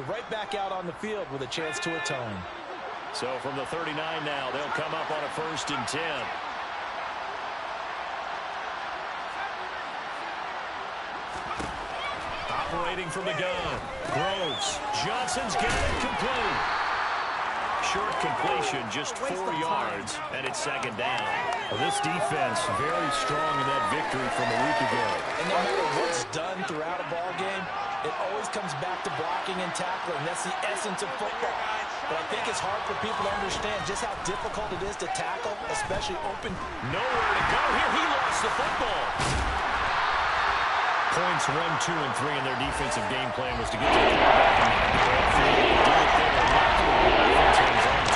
right back out on the field with a chance to atone. So from the 39 now, they'll come up on a 1st and 10. Operating from the gun. Groves. Johnson's got it complete. Short completion, just 4 yards, and it's 2nd down. Well, this defense very strong in that victory from a week ago. And no matter what's done throughout a ball game, it always comes back to blocking and tackling. That's the essence of football. But I think it's hard for people to understand just how difficult it is to tackle, especially open. Nowhere to go here. He lost the football. Points 1, 2, and 3 in their defensive game plan was to get to the quarterback and knock the ball free. They did it there.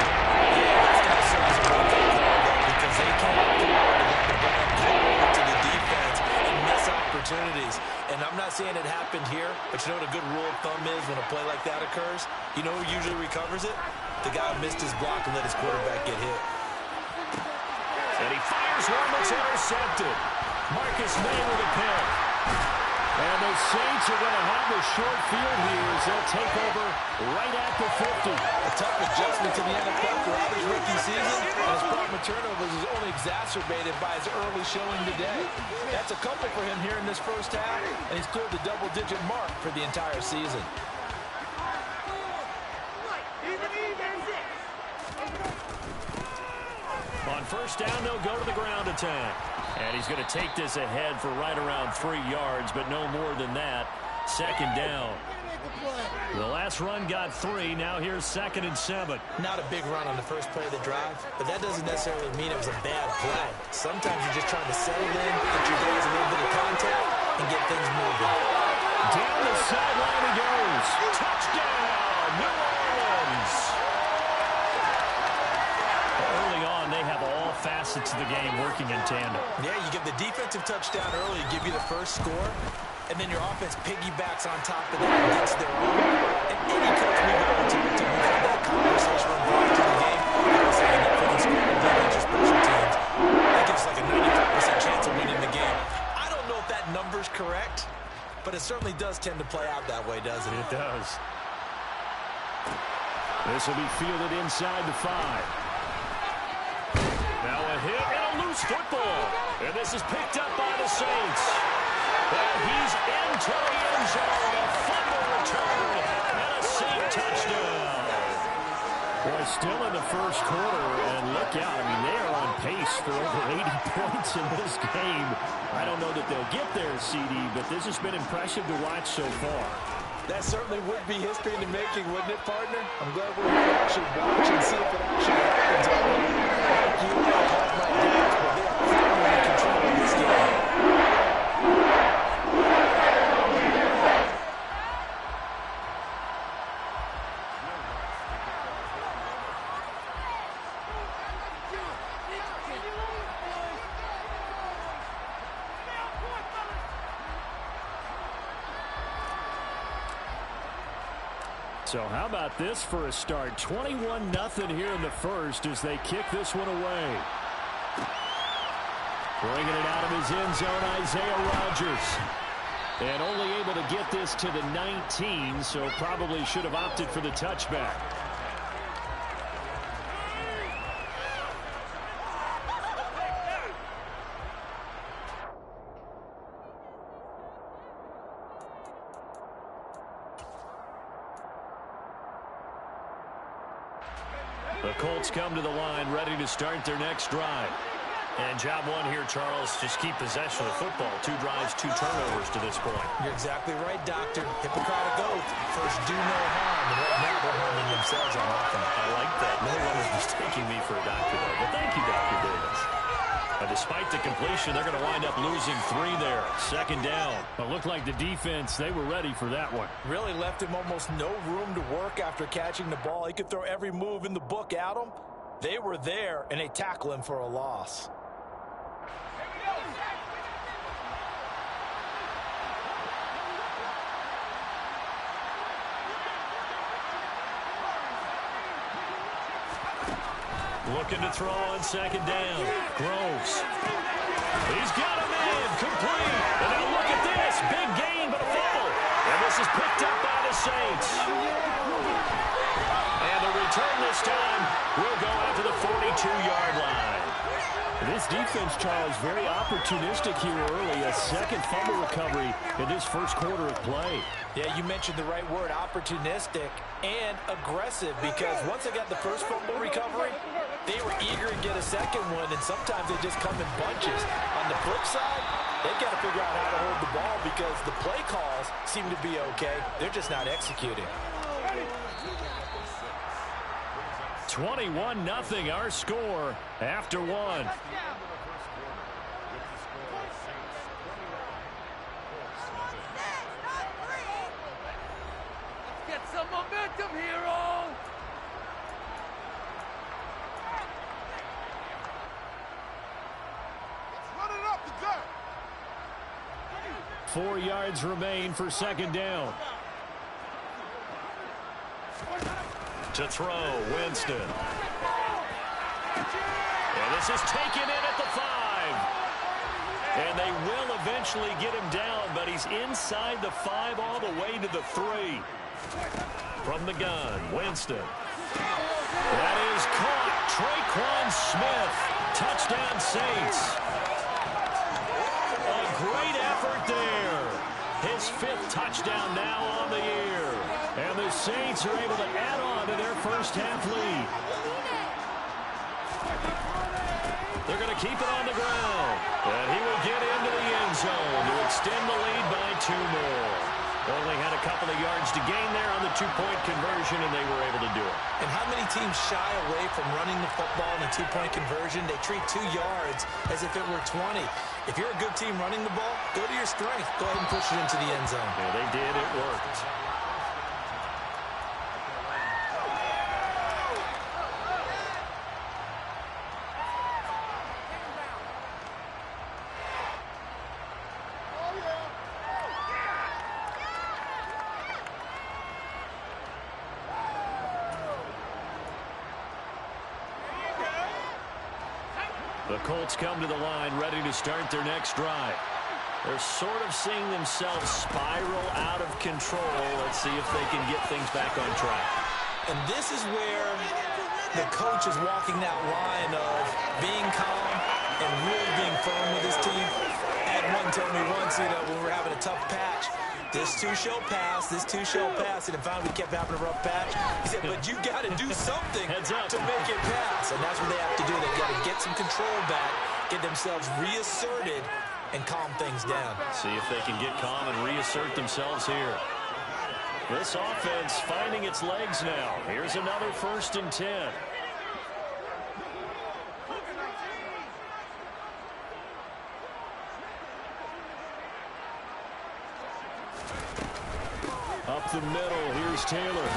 Because they can't afford to let the ball to the defense and miss opportunities. And I'm not saying it happened here, but you know what a good rule of thumb is when a play like that occurs? You know who usually recovers it? The guy who missed his block and let his quarterback get hit. And he fires one that's intercepted. Marcus May with a pick. And the Saints are going to have the short field here as they'll take over right at the 50. A tough adjustment to the NFL throughout his rookie season, and his problem with turnovers is only exacerbated by his early showing today. That's a couple for him here in this first half, and he's cleared the double-digit mark for the entire season. On 1st down, they'll go to the ground attack. And he's going to take this ahead for right around 3 yards, but no more than that. 2nd down. The last run got 3. Now here's 2nd and 7. Not a big run on the first play of the drive, but that doesn't necessarily mean it was a bad play. Sometimes you're just trying to settle in, get your guys a little bit of contact, and get things moving. Down the sideline he goes. Touchdown, New Orleans. Early on, they have all facets of the game working in tandem. Yeah, you get the defensive touchdown early, give you the first score, and then your offense piggybacks on top of that and gets their own. And any coach we've ever talked to, we've had that conversation when we're into the game. They're saying that for the score of defense or special teams, that gives like a 95% chance of winning the game. I don't know if that number's correct, but it certainly does tend to play out that way, doesn't it? It does. This will be fielded inside the 5. Now a hit and a loose football. And this is picked up by the Saints. And he's into the end zone. A fumble return and a Saint touchdown. Boy, still in the first quarter, and look out. I mean, they are on pace for over 80 points in this game. I don't know that they'll get there, CD, but this has been impressive to watch so far. That certainly would be history in the making, wouldn't it, partner? I'm glad we're here to actually watch and see if it actually happens. Like you, I have my doubts, but they are firmly in control of this game. So how about this for a start? 21-0 here in the first as they kick this one away. Bringing it out of his end zone, Isaiah Rodgers. And only able to get this to the 19, so probably should have opted for the touchback. The Colts come to the line, ready to start their next drive. And job one here, Charles, just keep possession of the football. 2 drives, 2 turnovers to this point. You're exactly right, Doctor. Hippocratic oath. First, do no harm. And right now, they're harming themselves on offense. I like that. No one is mistaking me for a doctor, though. But thank you, Dr. Davis. Despite the completion, they're going to wind up losing 3 there. 2nd down. It looked like the defense, they were ready for that one. Really left him almost no room to work after catching the ball. He could throw every move in the book at him. They were there, and they tackle him for a loss. Looking to throw on 2nd down. Groves. He's got a man. Complete. And now look at this. Big gain, but a fumble. And this is picked up by the Saints. 2-yard line. This defense, Charles, very opportunistic here early. A second fumble recovery in this first quarter of play. Yeah, you mentioned the right word, opportunistic and aggressive, because once they got the first fumble recovery, they were eager to get a second one, and sometimes they just come in bunches. On the flip side, they've got to figure out how to hold the ball because the play calls seem to be okay. They're just not executing. 21-0 our score after one. Get some momentum, hero! Let's run it up the dirt! 4 yards remain for second down. To throw, Winston. And this is taken in at the 5. And they will eventually get him down, but he's inside the 5 all the way to the 3. From the gun, Winston. That is caught. Traquan Smith. Touchdown, Saints. A great effort there. His 5th touchdown now on the year. And the Saints are able to add on to their first half lead. They're going to keep it on the ground. And he will get into the end zone to extend the lead by 2 more. Only had a couple of yards to gain there on the 2-point conversion, and they were able to do it. And how many teams shy away from running the football in a 2-point conversion? They treat 2 yards as if it were 20. If you're a good team running the ball, go to your strength. Go ahead and push it into the end zone. Yeah, they did. It worked. The Colts come to the line ready to start their next drive. They're sort of seeing themselves spiral out of control. Let's see if they can get things back on track. And this is where the coach is walking that line of being calm and really being firm with his team. Ed one told me once, when we were having a tough patch, this too shall pass, this too shall pass, and finally we kept having a rough patch. He said, but you got to do something to make it pass, and that's what they have to do. They've got to get some control back, get themselves reasserted, and calm things down. See if they can get calm and reassert themselves here. This offense finding its legs now. Here's another 1st and 10. Up the middle, here's Taylor.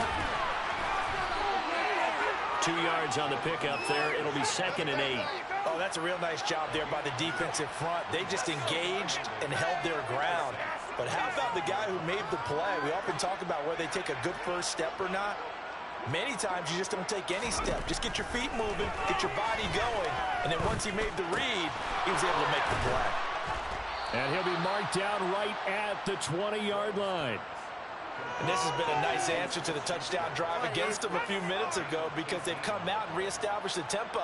2 yards on the pickup there. It'll be 2nd and 8. Oh, that's a real nice job there by the defensive front. They just engaged and held their ground. But how about the guy who made the play? We often talk about whether they take a good first step or not. Many times you just don't take any step. Just get your feet moving, get your body going, and then once he made the read, he was able to make the play. And he'll be marked down right at the 20-yard line. And this has been a nice answer to the touchdown drive against them a few minutes ago because they've come out and reestablished the tempo.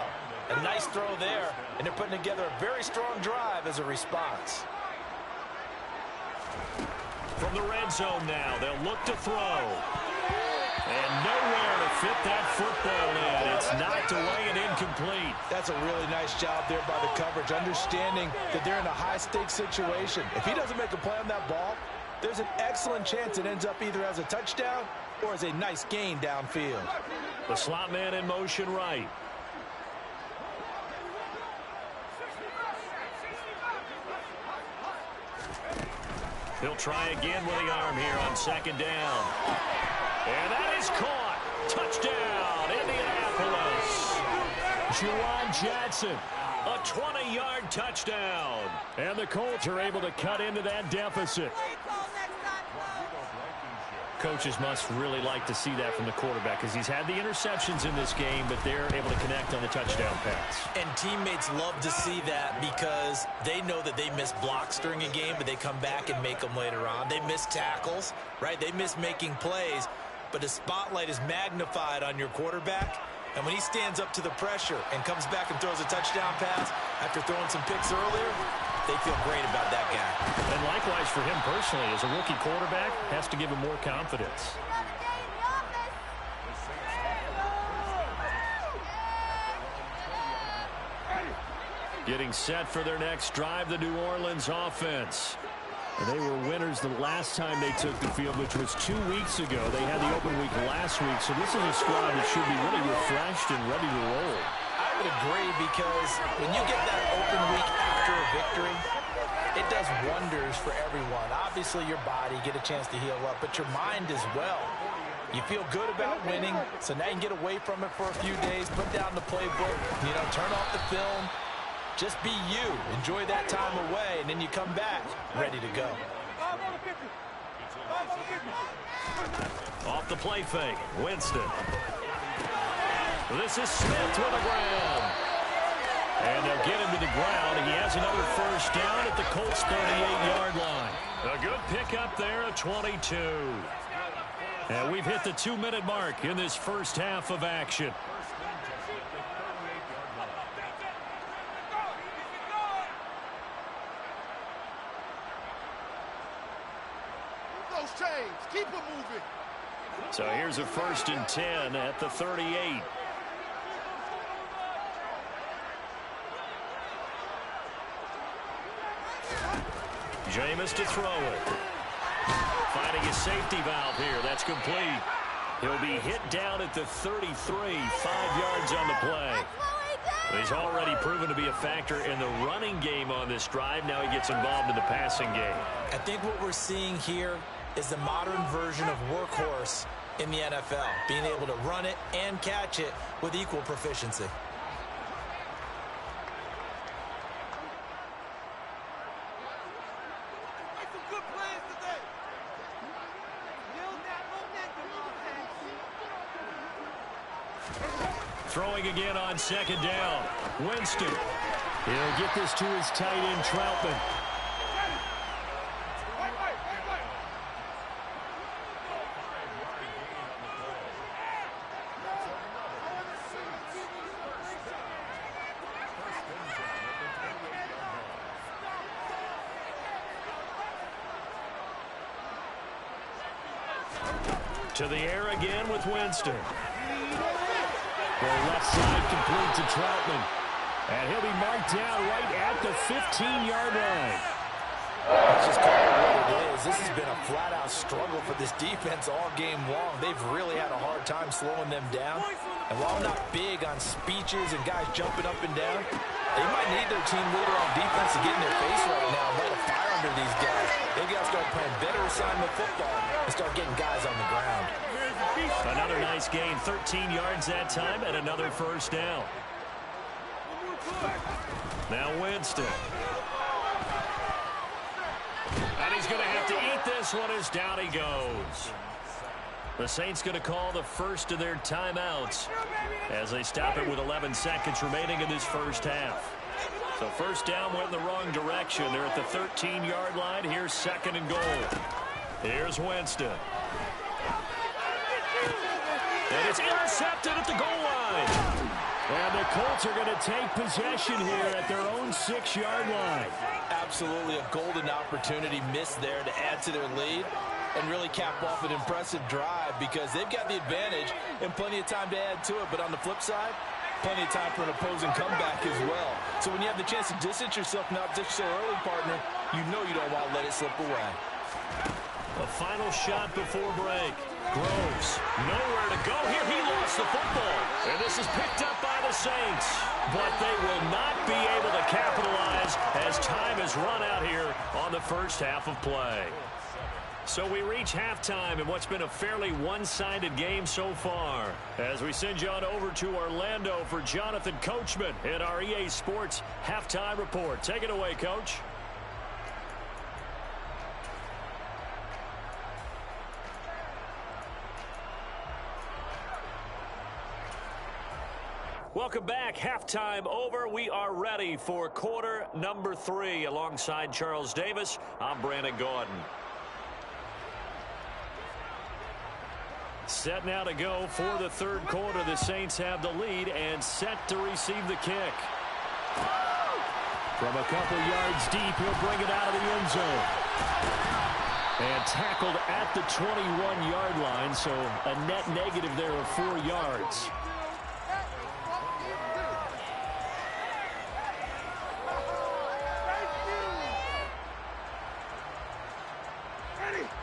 A nice throw there, and they're putting together a very strong drive as a response. From the red zone now, they'll look to throw. And nowhere to fit that football in. It's knocked away and incomplete. That's a really nice job there by the coverage, understanding that they're in a high-stakes situation. If he doesn't make a play on that ball, there's an excellent chance it ends up either as a touchdown or as a nice gain downfield. The slot man in motion right. He'll try again with the arm here on 2nd down. And that is caught. Touchdown, Indianapolis. Juwan Johnson. A 20-yard touchdown. And the Colts are able to cut into that deficit. Coaches must really like to see that from the quarterback because he's had the interceptions in this game, but they're able to connect on the touchdown pass. And teammates love to see that because they know that they miss blocks during a game, but they come back and make them later on. They miss tackles, right? They miss making plays, but the spotlight is magnified on your quarterback, And when he stands up to the pressure and comes back and throws a touchdown pass after throwing some picks earlier, they feel great about that guy. And likewise for him personally, as a rookie quarterback, has to give him more confidence. Getting set for their next drive, the New Orleans offense. And they were winners the last time they took the field, which was 2 weeks ago. They had the open week last week, so this is a squad that should be really refreshed and ready to roll. I would agree, because when you get that open week after a victory, it does wonders for everyone. Obviously, your body, get a chance to heal up, but your mind as well. You feel good about winning, so now you can get away from it for a few days, put down the playbook, turn off the film. Just be you. Enjoy that time away, and then you come back ready to go. Off the play fake, Winston. This is Smith with a grab. And they'll get him to the ground. He has another first down at the Colts' 38-yard line. A good pickup there at 22. And we've hit the 2-minute mark in this first half of action. Keep it moving. So here's a 1st and 10 at the 38. Jameis to throw it. Finding his safety valve here. That's complete. He'll be hit down at the 33, 5 yards on the play. He's already proven to be a factor in the running game on this drive. Now he gets involved in the passing game. I think what we're seeing here is the modern version of workhorse in the NFL, being able to run it and catch it with equal proficiency. Make some good plays today. Build that momentum, Throwing again on 2nd down. Winston. He'll get this to his tight end, Troutman. To the air again with Winston. The left side complete to Troutman. And he'll be marked down right at the 15-yard line. Let's just call it what it is. This has been a flat-out struggle for this defense all game long. They've really had a hard time slowing them down. And while I'm not big on speeches and guys jumping up and down, they might need their team leader on defense to get in their face right now and light a fire under these guys. They've got to start playing better assignment football and start getting guys on the ground. Another nice gain, 13 yards that time, and another first down. Now Winston. And he's going to have to eat this one as down he goes. The Saints going to call the first of their timeouts as they stop it with 11 seconds remaining in this first half. So first down went in the wrong direction. They're at the 13-yard line. Here's 2nd and goal. Here's Winston. And it's intercepted at the goal line. And the Colts are going to take possession here at their own 6-yard line. Absolutely a golden opportunity missed there to add to their lead and really cap off an impressive drive, because they've got the advantage and plenty of time to add to it. But on the flip side, plenty of time for an opposing comeback as well. So when you have the chance to distance yourself from the opposition so early, partner, you know you don't want to let it slip away. A final shot before break. Groves, nowhere to go here. He lost the football. And this is picked up by the Saints. But they will not be able to capitalize as time has run out here on the first half of play. So we reach halftime in what's been a fairly one-sided game so far, as we send you on over to Orlando for Jonathan Coachman in our EA Sports Halftime Report. Take it away, Coach. Welcome back. Halftime over. We are ready for quarter number 3. Alongside Charles Davis, I'm Brandon Gordon. Set now to go for the third quarter. The Saints have the lead and set to receive the kick. From a couple yards deep, he'll bring it out of the end zone. And tackled at the 21-yard line, so a net negative there of 4 yards.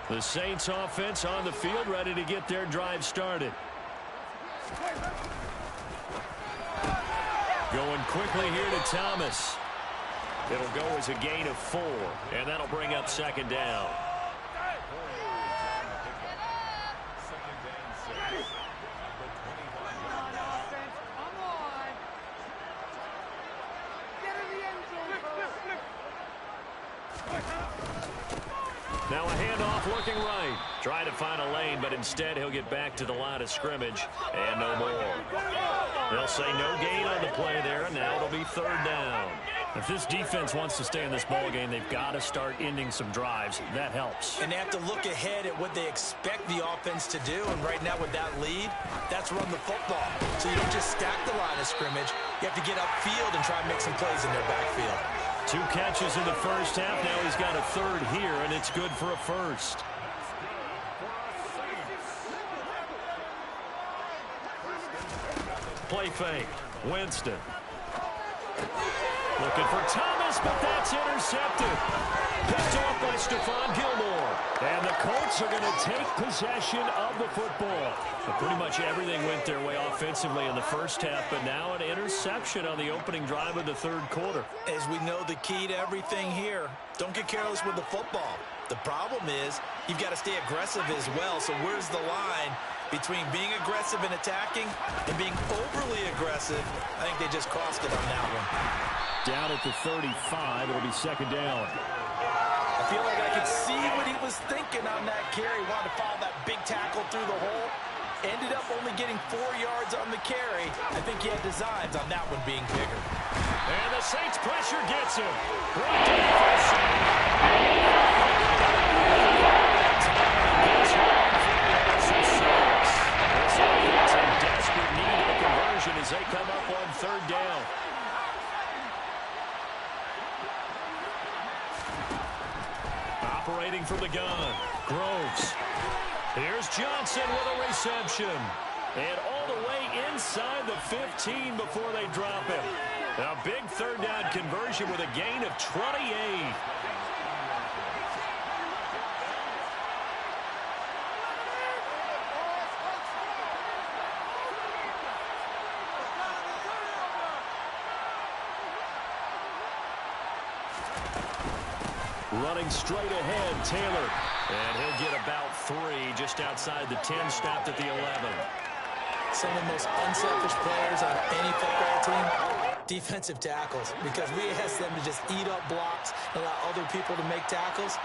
The Saints offense on the field, ready to get their drive started. Going quickly here to Thomas. It'll go as a gain of 4, and that'll bring up second down. Now a handoff looking right. Try to find a lane, but instead he'll get back to the line of scrimmage and no more. They'll say no gain on the play there, and now it'll be third down. If this defense wants to stay in this ballgame, they've got to start ending some drives. That helps. And they have to look ahead at what they expect the offense to do. And right now with that lead, that's run the football. So you don't just stack the line of scrimmage. You have to get upfield and try and make some plays in their backfield. 2 catches in the first half. Now he's got a third here, and it's good for a first. Play fake. Winston. Looking for Thomas, but that's intercepted. Picked off by Stephon Gilmore. And the Colts are going to take possession of the football. But pretty much everything went their way offensively in the first half, but now an interception on the opening drive of the third quarter. As we know, the key to everything here, don't get careless with the football. The problem is you've got to stay aggressive as well. So where's the line between being aggressive and attacking and being overly aggressive? I think they just crossed it on that one. Down at the 35, it'll be second down. I feel like I could see what he was thinking on that carry. Wanted to follow that big tackle through the hole. Ended up only getting 4 yards on the carry. I think he had designs on that one being bigger. And the Saints pressure gets him. Brought down for a sack. This offense in desperate need of a conversion as they come up on third down. Operating from the gun, Groves. Here's Johnson with a reception. And all the way inside the 15 before they drop him. A big third down conversion with a gain of 28. Running straight ahead, Taylor. And he'll get about 3 just outside the 10, stopped at the 11. Some of the most unselfish players on any football team, defensive tackles, because we ask them to just eat up blocks, allow other people to make tackles.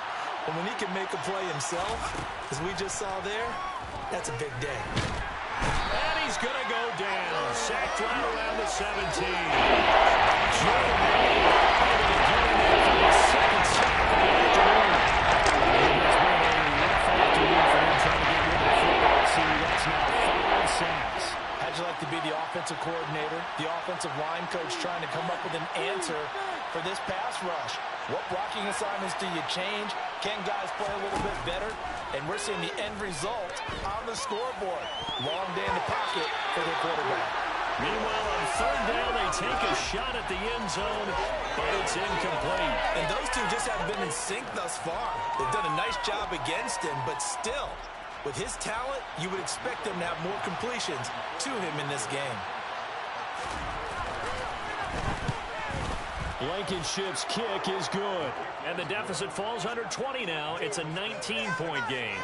But when he can make a play himself, as we just saw there, that's a big day. And he's going to go down. Sacked right around the 17. Second sack of the afternoon. That's now 5 sacks. How'd you like to be the offensive coordinator, the offensive line coach trying to come up with an answer for this pass rush? What blocking assignments do you change? Can guys play a little bit better? And we're seeing the end result on the scoreboard. Long day in the pocket for their quarterback. Meanwhile, on third down, they take a shot at the end zone, but it's incomplete. And those two just haven't been in sync thus far. They've done a nice job against him, but still, with his talent, you would expect them to have more completions to him in this game. Blankenship's kick is good. And the deficit falls under 20 now. It's a 19-point game.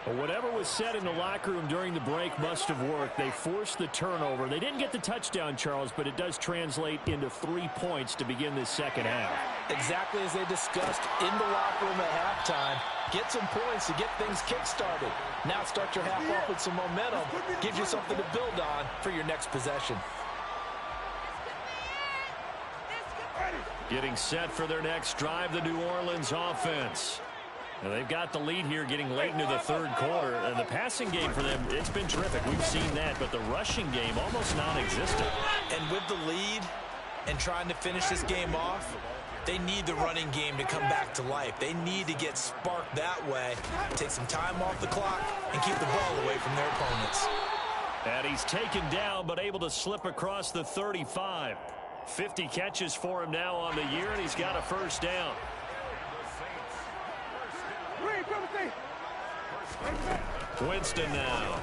Well, whatever was said in the locker room during the break must have worked. They forced the turnover. They didn't get the touchdown, Charles, but it does translate into 3 points to begin this second half. Exactly as they discussed in the locker room at halftime. Get some points to get things kick-started. Now start your half off with some momentum. Gives you something to build on for your next possession. Getting set for their next drive, the New Orleans offense. And they've got the lead here getting late into the third quarter. And the passing game for them, it's been terrific. We've seen that. But the rushing game, almost non-existent. And with the lead and trying to finish this game off, they need the running game to come back to life. They need to get sparked that way, take some time off the clock, and keep the ball away from their opponents. And he's taken down, but able to slip across the 35. 50 catches for him now on the year, and he's got a first down. Winston now.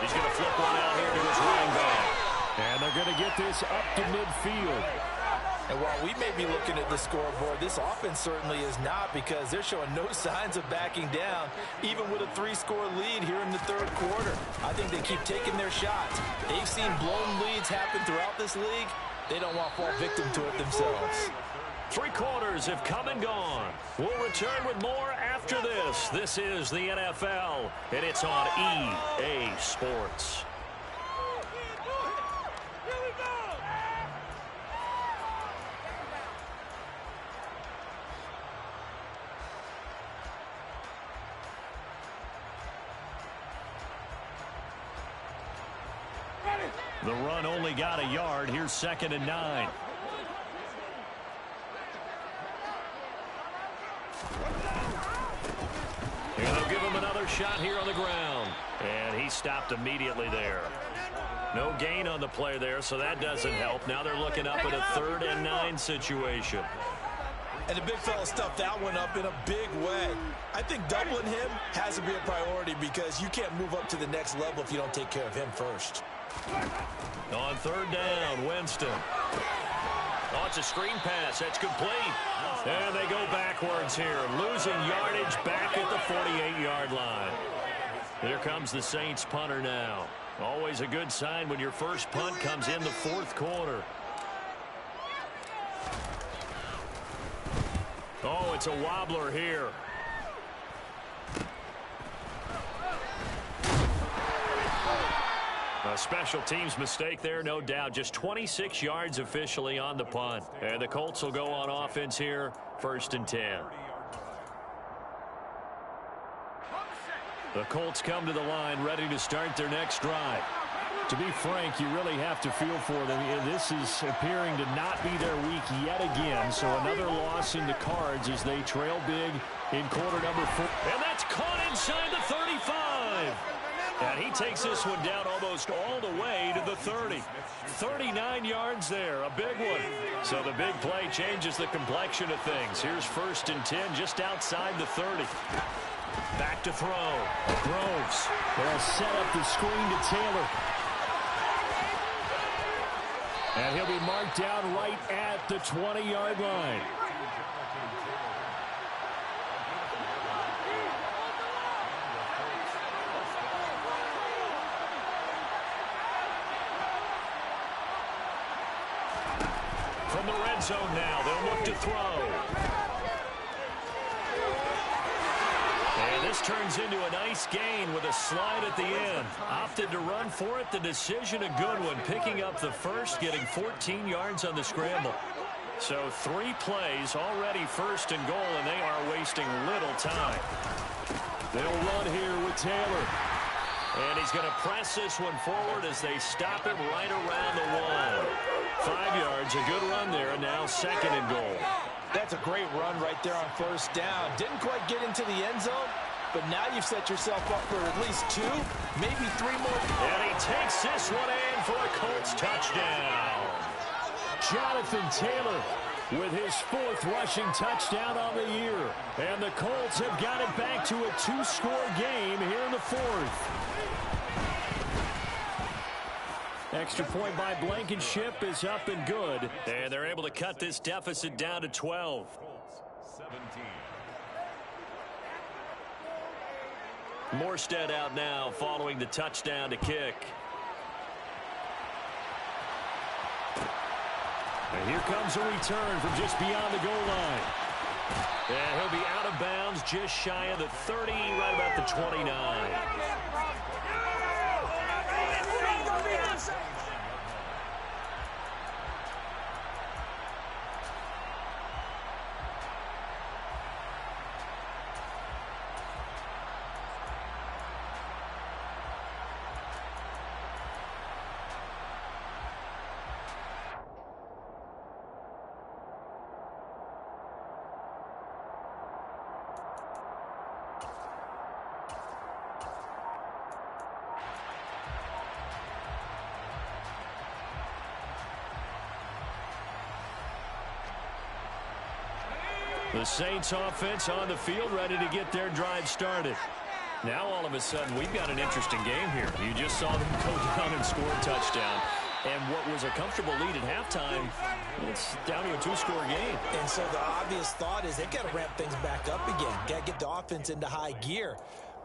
He's going to flip one out here to his running back. And they're going to get this up to midfield. And while we may be looking at the scoreboard, this offense certainly is not, because they're showing no signs of backing down, even with a 3-score lead here in the third quarter. I think they keep taking their shots. They've seen blown leads happen throughout this league. They don't want to fall victim to it themselves. 3 quarters have come and gone. We'll return with more after this. This is the NFL, and it's on EA Sports. The run only got a yard. Here's 2nd and 9. And they'll give him another shot here on the ground. And he stopped immediately there. No gain on the play there, so that doesn't help. Now they're looking up at a 3rd and 9 situation. And the big fella stuffed that one up in a big way. I think doubling him has to be a priority, because you can't move up to the next level if you don't take care of him first. On 3rd down, Winston. Oh, it's a screen pass. That's complete. And they go backwards here, losing yardage back at the 48-yard line. Here comes the Saints punter now. Always a good sign when your first punt comes in the 4th quarter. Oh, it's a wobbler here. A special teams mistake there, no doubt. Just 26 yards officially on the punt. And the Colts will go on offense here, 1st and 10. The Colts come to the line, ready to start their next drive. To be frank, you really have to feel for them. This is appearing to not be their week yet again. So another loss in the cards as they trail big in quarter number 4. And that's caught inside the 35. And he takes this one down almost all the way to the 30. 39 yards there, a big one. So the big play changes the complexion of things. Here's 1st and 10 just outside the 30. Back to throw. Groves. They'll set up the screen to Taylor. And he'll be marked down right at the 20-yard line. From the red zone now, they'll look to throw. And this turns into a nice gain with a slide at the end. Opted to run for it. The decision a good one. Picking up the first, getting 14 yards on the scramble. So 3 plays, already 1st and goal, and they are wasting little time. They'll run here with Taylor. And he's going to press this one forward as they stop him right around the 1. 5 yards, a good run there, and now 2nd and goal. That's a great run right there on 1st down. Didn't quite get into the end zone, but now you've set yourself up for at least 2, maybe 3 more. And he takes this one in for a Colts touchdown. Jonathan Taylor with his 4th rushing touchdown on the year. And the Colts have got it back to a 2-score game here in the 4th. Extra point by Blankenship is up and good. And they're able to cut this deficit down to 12. 17. Morstead out now following the touchdown to kick. And here comes a return from just beyond the goal line. And he'll be out of bounds just shy of the 30, right about the 29. The Saints offense on the field, ready to get their drive started. Now all of a sudden we've got an interesting game here. You just saw them go down and score a touchdown. And what was a comfortable lead at halftime, it's down to a two-score game. And so the obvious thought is they've got to ramp things back up again. Got to get the offense into high gear.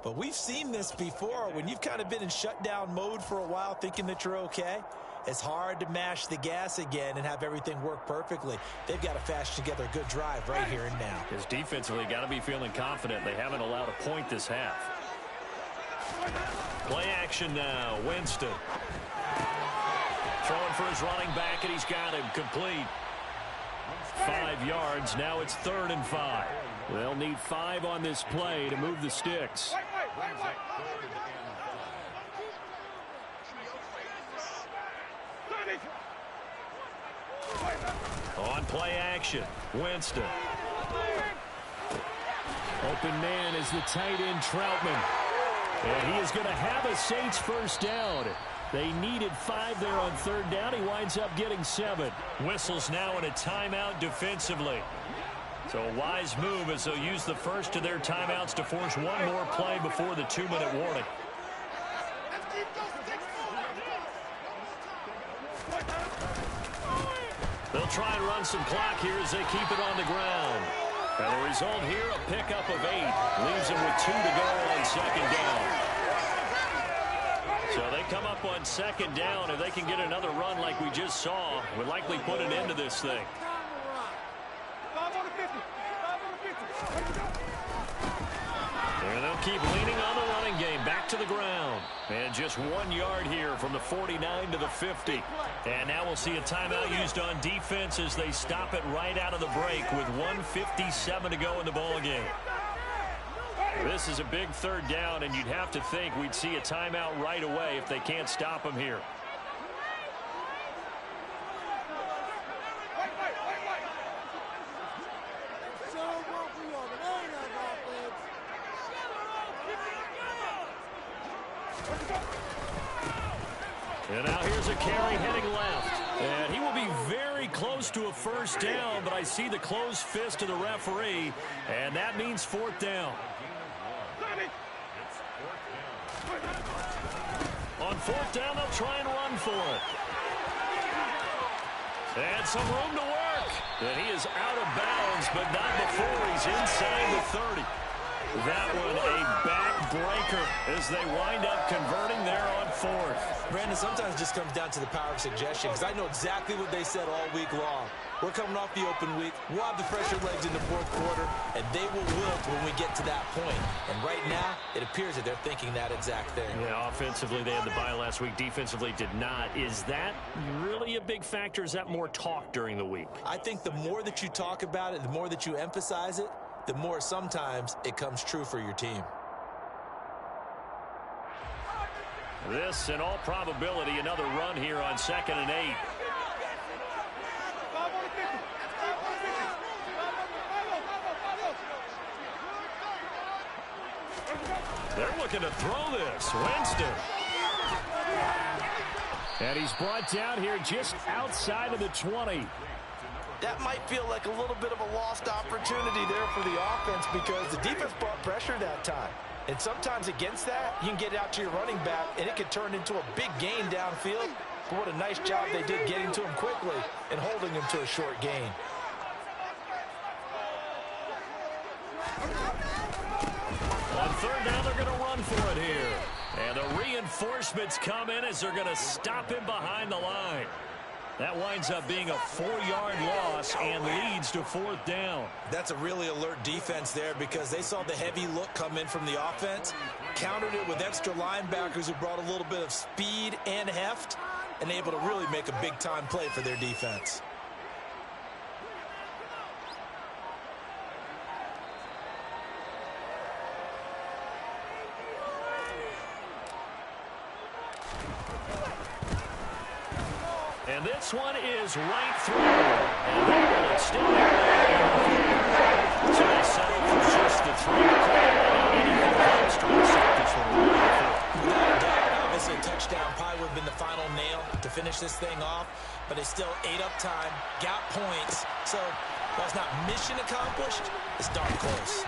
But we've seen this before. When you've kind of been in shutdown mode for a while thinking that you're okay, it's hard to mash the gas again and have everything work perfectly. They've got to fashion together a good drive right here and now. Because defensively, got to be feeling confident. They haven't allowed a point this half. Play action now. Winston. Throwing for his running back, and he's got him complete. 5 yards. Now it's 3rd and 5. They'll need 5 on this play to move the sticks. On play action, Winston. Open man is the tight end, Troutman. And he is going to have a Saints first down. They needed 5 there on 3rd down. He winds up getting 7. Whistles now in a timeout defensively. So a wise move as they'll use the first of their timeouts to force one more play before the 2-minute warning. They'll try and run some clock here as they keep it on the ground. And the result here, a pickup of 8. Leaves them with 2 to go on 2nd down. So they come up on 2nd down. If they can get another run like we just saw, would likely put an end to this thing. And they'll keep leaning on the running game. Back to the ground. And just 1 yard here from the 49 to the 50. And now we'll see a timeout used on defense as they stop it right out of the break with 1:57 to go in the ballgame. This is a big 3rd down, and you'd have to think we'd see a timeout right away if they can't stop him here. And now here's a carry heading left. And he will be very close to a first down, but I see the closed fist of the referee, and that means 4th down. On 4th down, they'll try and run for it. And some room to work. And he is out of bounds, but not before he's inside the 30. That one a backbreaker as they wind up converting there on 4th. Brandon, sometimes it just comes down to the power of suggestion, because I know exactly what they said all week long. We're coming off the open week. We'll have the fresher legs in the 4th quarter, and they will wilt when we get to that point. And right now, it appears that they're thinking that exact thing. Yeah, offensively, they had the bye last week. Defensively, did not. Is that really a big factor? Is that more talk during the week? I think the more that you talk about it, the more that you emphasize it, the more sometimes it comes true for your team. This, in all probability, another run here on 2nd and 8. They're looking to throw this. Winston. And he's brought down here just outside of the 20. That might feel like a little bit of a lost opportunity there for the offense, because the defense brought pressure that time. And sometimes against that, you can get out to your running back, and it could turn into a big gain downfield. But what a nice job they did getting to him quickly and holding him to a short gain. On 3rd down, they're going to run for it here. And the reinforcements come in as they're going to stop him behind the line. That winds up being a 4-yard loss and leads to 4th down. That's a really alert defense there, because they saw the heavy look come in from the offense, countered it with extra linebackers who brought a little bit of speed and heft, and able to really make a big-time play for their defense. And this one is right through. And they will extend it. So they settle for just the 3. Anything else to reset this one. Without a doubt, obviously a touchdown probably would have been the final nail to finish this thing off, but they still ate up time, got points. So while it's not mission accomplished, It's darn close.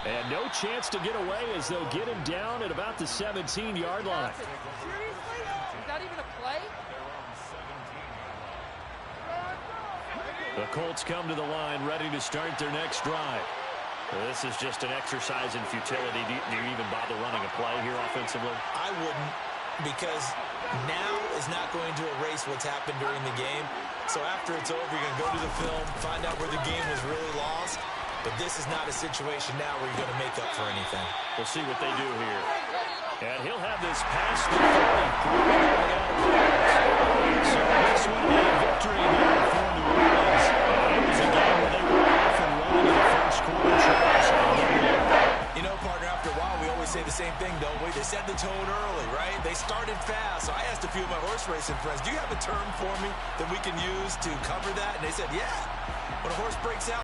And no chance to get away as they'll get him down at about the 17-yard line. Seriously? Is that even a play? The Colts come to the line ready to start their next drive. This is just an exercise in futility. Do you even bother running a play here offensively? I wouldn't, because now is not going to erase what's happened during the game. So after it's over, you're going to go to the film, find out where the game was really lost. But this is not a situation now where you're going to make up for anything. We'll see what they do here. And he'll have this pass to 30. So this would be a victory here for New Orleans. It was a game where they were off and running in the first quarter. You know, partner, after a while, we always say the same thing, don't we? They set the tone early, right? They started fast. So I asked a few of my horse racing friends, do you have a term for me that we can use to cover that? And they said, yeah. When a horse breaks out,